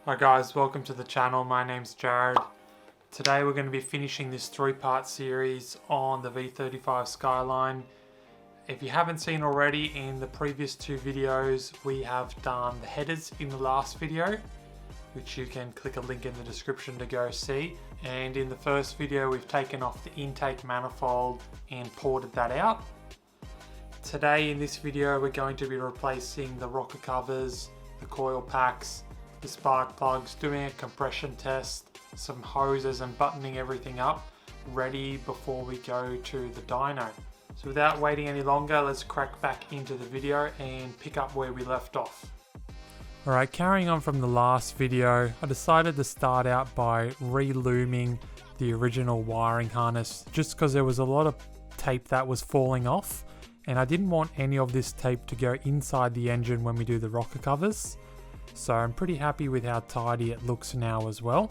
Hi guys, welcome to the channel. My name's Jared. Today we're going to be finishing this 3-part series on the V35 Skyline. If you haven't seen already, in the previous 2 videos we have done the headers in the last video, which you can click a link in the description to go see. And in the first video we've taken off the intake manifold and ported that out. Today in this video we're going to be replacing the rocker covers, the coil packs, the spark plugs, doing a compression test, some hoses and buttoning everything up, ready before we go to the dyno. So without waiting any longer, let's crack back into the video and pick up where we left off. Alright, carrying on from the last video, I decided to start out by re-looming the original wiring harness just because there was a lot of tape that was falling off, and I didn't want any of this tape to go inside the engine when we do the rocker covers. So I'm pretty happy with how tidy it looks now as well.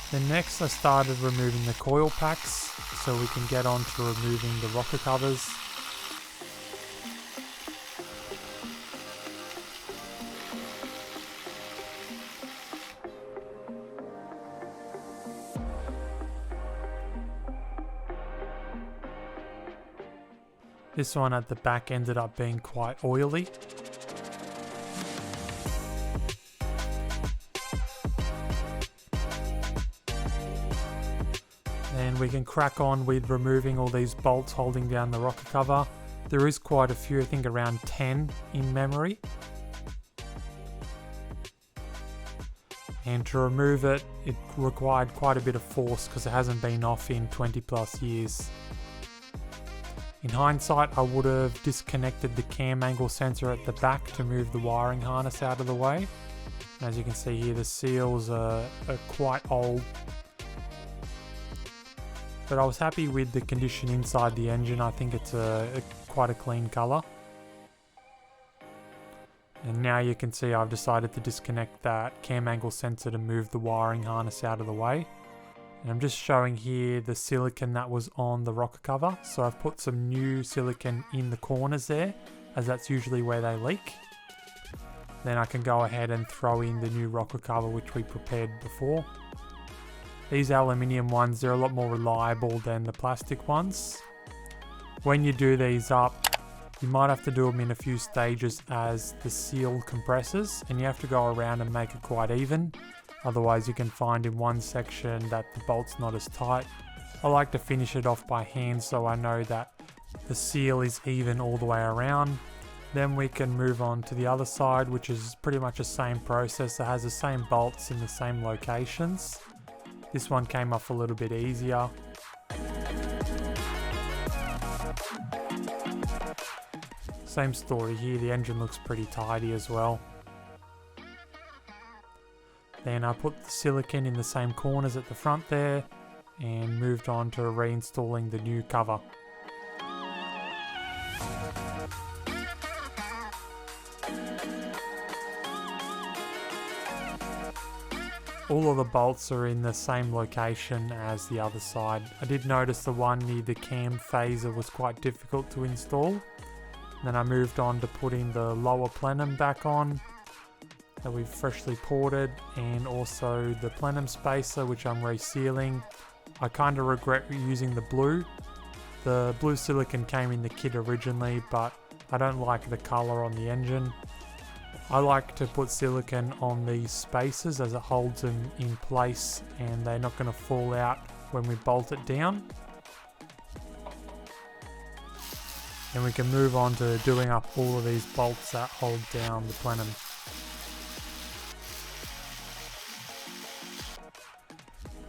Then next I started removing the coil packs so we can get on to removing the rocker covers. This one at the back ended up being quite oily. And we can crack on with removing all these bolts holding down the rocker cover. There is quite a few, I think around 10 in memory. And to remove it, it required quite a bit of force because it hasn't been off in 20 plus years. In hindsight, I would have disconnected the cam angle sensor at the back to move the wiring harness out of the way. As you can see here, the seals are quite old. But I was happy with the condition inside the engine. I think it's quite a clean colour. And now you can see I've decided to disconnect that cam angle sensor to move the wiring harness out of the way. And I'm just showing here the silicone that was on the rocker cover. So I've put some new silicone in the corners there, as that's usually where they leak. Then I can go ahead and throw in the new rocker cover which we prepared before. These aluminium ones, they're a lot more reliable than the plastic ones. When you do these up, you might have to do them in a few stages as the seal compresses, and you have to go around and make it quite even. Otherwise you can find in one section that the bolt's not as tight. I like to finish it off by hand so I know that the seal is even all the way around. Then we can move on to the other side, which is pretty much the same process. It has the same bolts in the same locations. This one came off a little bit easier. Same story here, the engine looks pretty tidy as well. Then I put the silicone in the same corners at the front there and moved on to reinstalling the new cover. All of the bolts are in the same location as the other side. I did notice the one near the cam phaser was quite difficult to install. Then I moved on to putting the lower plenum back on that we've freshly ported, and also the plenum spacer which I'm resealing. I kind of regret using the blue. The blue silicone came in the kit originally, but I don't like the colour on the engine. I like to put silicone on these spacers as it holds them in place and they're not going to fall out when we bolt it down. And we can move on to doing up all of these bolts that hold down the plenum.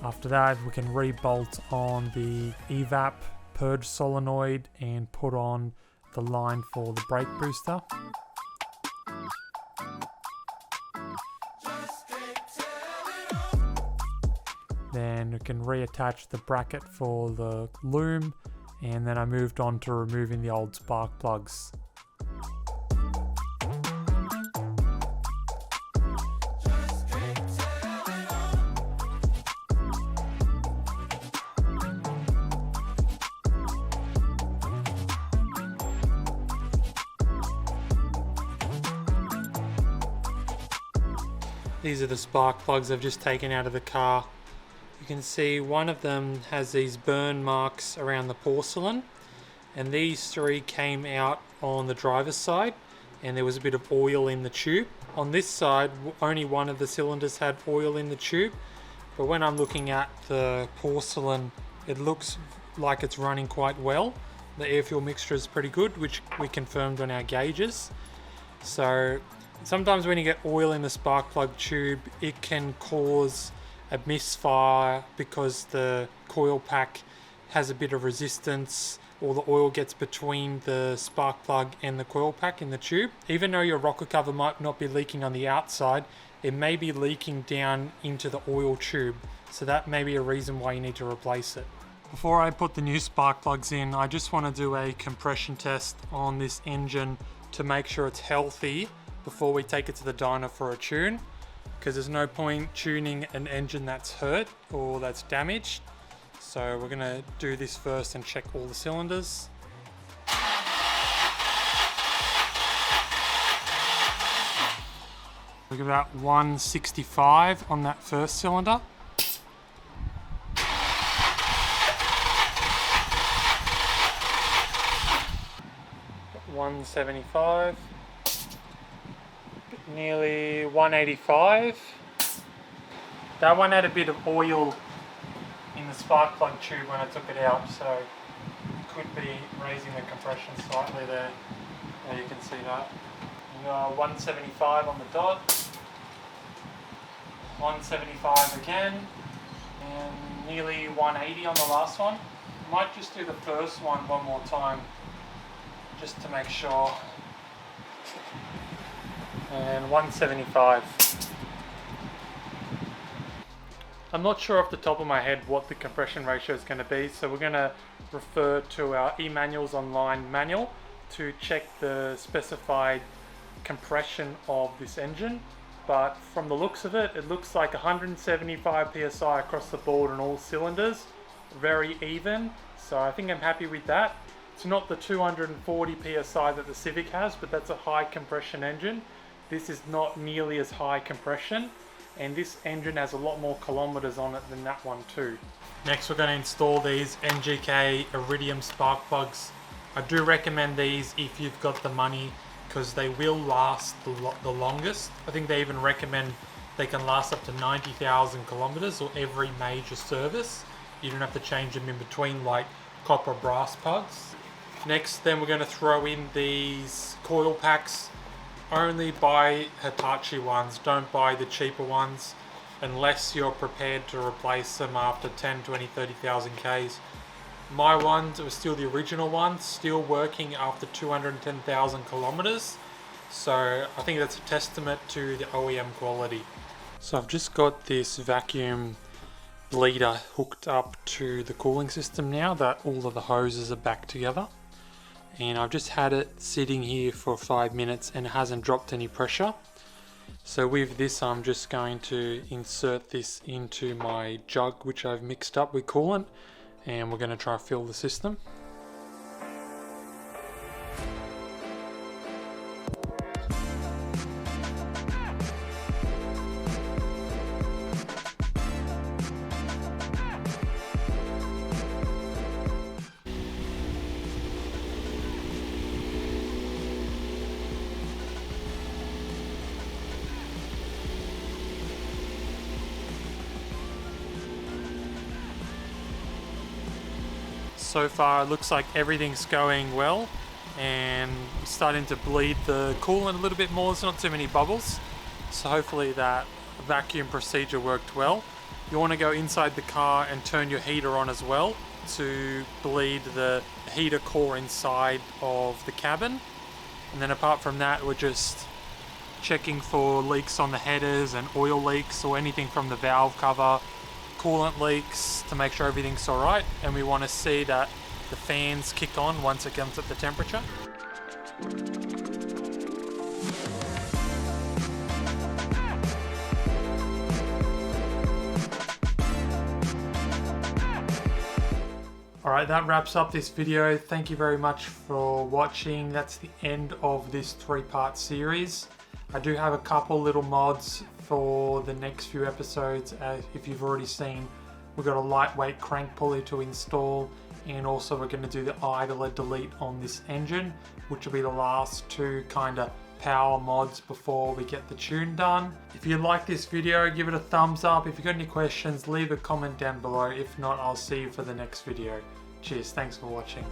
After that, we can re-bolt on the evap purge solenoid and put on the line for the brake booster. Then we can reattach the bracket for the loom, and then I moved on to removing the old spark plugs. These are the spark plugs I've just taken out of the car. You can see one of them has these burn marks around the porcelain, and these three came out on the driver's side and there was a bit of oil in the tube. On this side, only one of the cylinders had oil in the tube, but when I'm looking at the porcelain, it looks like it's running quite well. The air fuel mixture is pretty good, which we confirmed on our gauges. So sometimes when you get oil in the spark plug tube, it can cause a misfire because the coil pack has a bit of resistance, or the oil gets between the spark plug and the coil pack in the tube. Even though your rocker cover might not be leaking on the outside, it may be leaking down into the oil tube. So that may be a reason why you need to replace it. Before I put the new spark plugs in, I just want to do a compression test on this engine to make sure it's healthy before we take it to the dyno for a tune, because there's no point tuning an engine that's hurt or that's damaged. So we're gonna do this first and check all the cylinders. We've got about 165 on that first cylinder. 175. Nearly 185. That one had a bit of oil in the spark plug tube when I took it out, so could be raising the compression slightly there. There you can see that. 175 on the dot. 175 again, and nearly 180 on the last one. Might just do the first one more time, just to make sure. And 175. I'm not sure off the top of my head what the compression ratio is going to be, so we're going to refer to our eManuals Online manual to check the specified compression of this engine. But from the looks of it, it looks like 175 psi across the board on all cylinders, very even, so I think I'm happy with that. It's not the 240 psi that the Civic has, but that's a high compression engine. This is not nearly as high compression, and this engine has a lot more kilometers on it than that one too. Next we're going to install these NGK Iridium spark plugs. I do recommend these if you've got the money, because they will last the longest. I think they even recommend they can last up to 90,000 kilometers or every major service. You don't have to change them in between like copper brass plugs. Next then we're going to throw in these coil packs. Only buy Hitachi ones, don't buy the cheaper ones unless you're prepared to replace them after 10, 20, 30,000 Ks. My ones were still the original ones, still working after 210,000 kilometers. So I think that's a testament to the OEM quality. So I've just got this vacuum bleeder hooked up to the cooling system now that all of the hoses are back together. And I've just had it sitting here for 5 minutes and it hasn't dropped any pressure. So with this I'm just going to insert this into my jug which I've mixed up with coolant, and we're going to try to fill the system. So far it looks like everything's going well, and starting to bleed the coolant a little bit more. There's not too many bubbles, so hopefully that vacuum procedure worked well. You want to go inside the car and turn your heater on as well to bleed the heater core inside of the cabin. And then apart from that, we're just checking for leaks on the headers and oil leaks or anything from the valve cover, coolant leaks, to make sure everything's alright. And we want to see that the fans kick on once it comes at the temperature. Alright, that wraps up this video. Thank you very much for watching. That's the end of this 3-part series. I do have a couple little mods for the next few episodes. If you've already seen, we've got a lightweight crank pulley to install, and also we're going to do the idler delete on this engine, which will be the last two kind of power mods before we get the tune done. If you like this video, give it a thumbs up. If you've got any questions, leave a comment down below. If not, I'll see you for the next video. Cheers, thanks for watching.